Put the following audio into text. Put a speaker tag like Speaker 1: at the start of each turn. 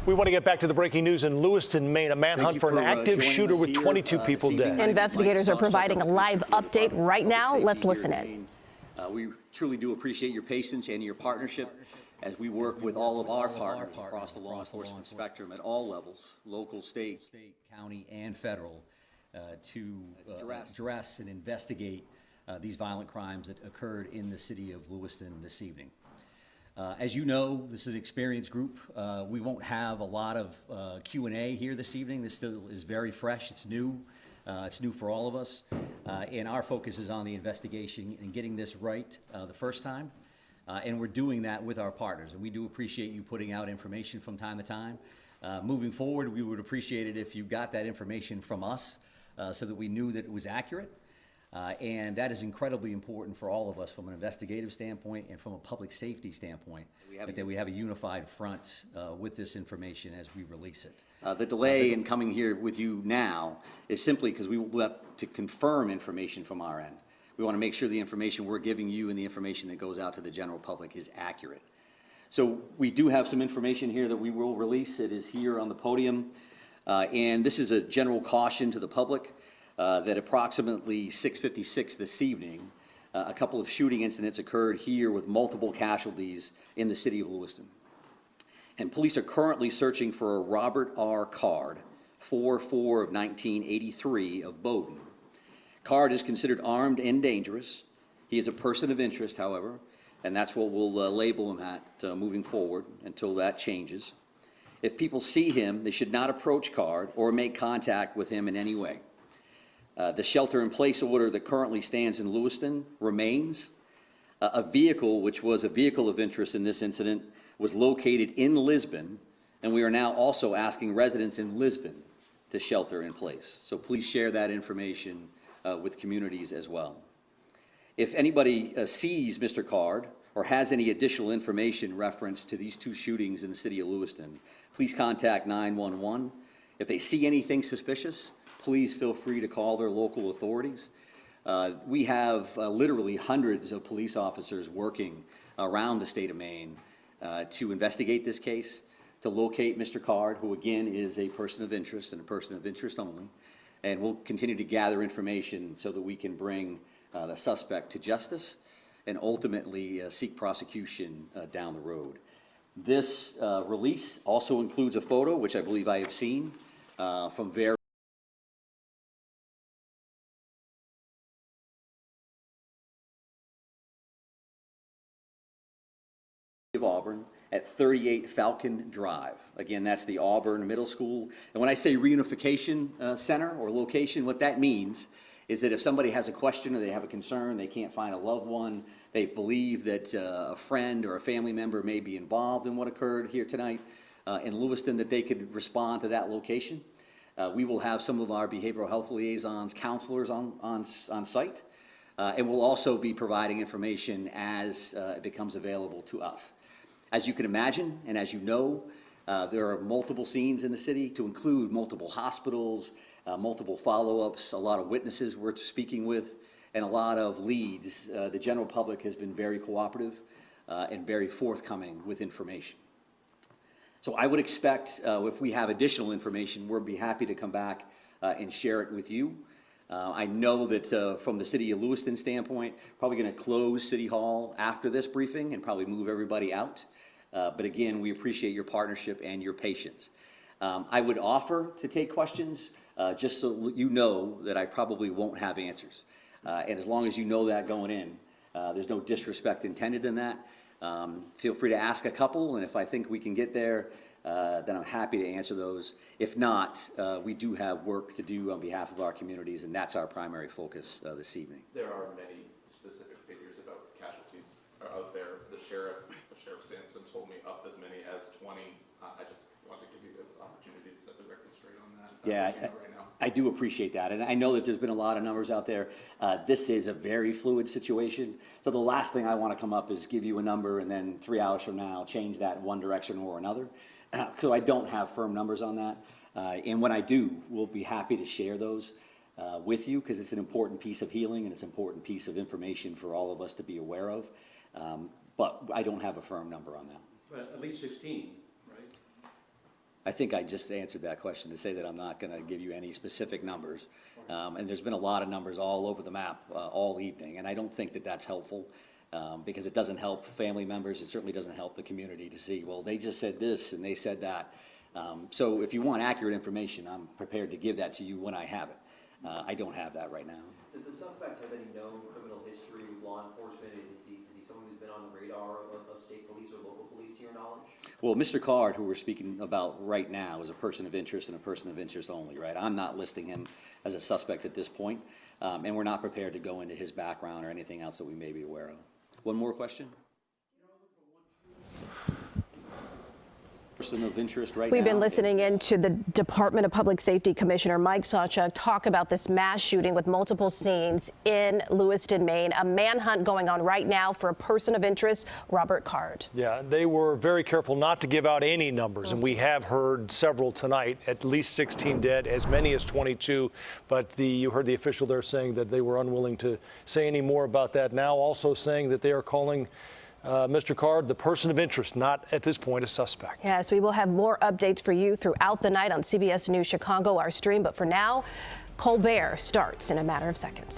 Speaker 1: We want to get back to the breaking news in Lewiston, Maine. A manhunt for an active shooter with 22 people dead.
Speaker 2: Investigators are providing a live update right now. Let's listen in.
Speaker 3: We truly do appreciate your patience and your partnership as we work with all of our partners across the law enforcement spectrum at all levels, local, state, county, and federal, to address and investigate these violent crimes that occurred in the city of Lewiston this evening. As you know, this is an experienced group. We won't have a lot of Q&A here this evening. This still is very fresh. It's new. It's new for all of us. And our focus is on the investigation and getting this right the first time. And we're doing that with our partners. And we do appreciate you putting out information from time to time. Moving forward, we would appreciate it if you got that information from us so that we knew that it was accurate. And that is incredibly important for all of us from an investigative standpoint and from a public safety standpoint, that we have a unified front with this information as we release it. The delay in coming here with you now is simply because we will have to confirm information from our end. We want to make sure the information we're giving you and the information that goes out to the general public is accurate. So we do have some information here that we will release. It is here on the podium. And this is a general caution to the public. That approximately 6:56 this evening, a couple of shooting incidents occurred here with multiple casualties in the city of Lewiston. And police are currently searching for a Robert R. Card, 4/4 of 1983 of Bowdoin. Card is considered armed and dangerous. He is a person of interest, however, and that's what we'll label him at moving forward until that changes. If people see him, they should not approach Card or make contact with him in any way. The shelter-in-place order that currently stands in Lewiston remains. A vehicle, which was a vehicle of interest in this incident, was located in Lisbon, and we are now also asking residents in Lisbon to shelter in place. So please share that information with communities as well. If anybody sees Mr. Card or has any additional information reference to these two shootings in the city of Lewiston, please contact 911. If they see anything suspicious, please feel free to call their local authorities. We have literally hundreds of police officers working around the state of Maine to investigate this case, to locate Mr. Card, who again is a person of interest and a person of interest only. And we'll continue to gather information so that we can bring the suspect to justice and ultimately seek prosecution down the road. This release also includes a photo, which I believe I have seen from various of Auburn at 38 Falcon Drive. Again, that's the Auburn Middle School. And when I say reunification center or location, what that means is that if somebody has a question or they have a concern, they can't find a loved one, they believe that a friend or a family member may be involved in what occurred here tonight in Lewiston, that they could respond to that location. We will have some of our behavioral health liaisons, counselors on site, and we'll also be providing information as it becomes available to us. As you can imagine, and as you know, there are multiple scenes in the city to include multiple hospitals, multiple follow-ups, a lot of witnesses we're speaking with, and a lot of leads. The general public has been very cooperative and very forthcoming with information. So I would expect if we have additional information, we'll be happy to come back and share it with you. I know that from the city of Lewiston standpoint, probably going to close City Hall after this briefing and probably move everybody out. But again, we appreciate your partnership and your patience. I would offer to take questions just so you know that I probably won't have answers. And as long as you know that going in, there's no disrespect intended in that. Feel free to ask a couple, and if I think we can get there, then I'm happy to answer those. If not, we do have work to do on behalf of our communities, and that's our primary focus this evening.
Speaker 4: There are many specific figures about casualties out there. Sheriff Sampson told me up as many as 20. I just want to give you those opportunities to set the record straight on that.
Speaker 3: Yeah, right now. I do appreciate that, and I know that there's been a lot of numbers out there. This is a very fluid situation, so the last thing I want to come up is give you a number and then 3 hours from now change that one direction or another. So I don't have firm numbers on that, and when I do, we'll be happy to share those with you, because it's an important piece of healing and it's an important piece of information for all of us to be aware of. But I don't have a firm number on that.
Speaker 5: But at least 16,
Speaker 3: I think I just answered that question to say that I'm not going to give you any specific numbers. And there's been a lot of numbers all over the map all evening, and I don't think that that's helpful because it doesn't help family members. It certainly doesn't help the community to see, well, they just said this and they said that. So if you want accurate information, I'm prepared to give that to you when I have it. I don't have that right now.
Speaker 5: Does the suspect have any known criminal history with law enforcement? Is he someone who's been on the radar of state police or local police, to your knowledge?
Speaker 3: Well, Mr. Card, who we're speaking about right now, is a person of interest and a person of interest only, right? I'm not listing him as a suspect at this point, and we're not prepared to go into his background or anything else that we may be aware of. One more question? Person of interest right now.
Speaker 2: We've been listening in to the Department of Public Safety Commissioner Mike Sawchuk talk about this mass shooting with multiple scenes in Lewiston, Maine. A manhunt going on right now for a person of interest, Robert Card.
Speaker 1: Yeah, they were very careful not to give out any numbers, and we have heard several tonight, at least 16 dead, as many as 22. But you heard the official there saying that they were unwilling to say any more about that. Now also saying that they are calling Mr. Card the person of interest, not at this point a suspect.
Speaker 2: Yes, we will have more updates for you throughout the night on CBS News Chicago, our stream. But for now, Colbert starts in a matter of seconds.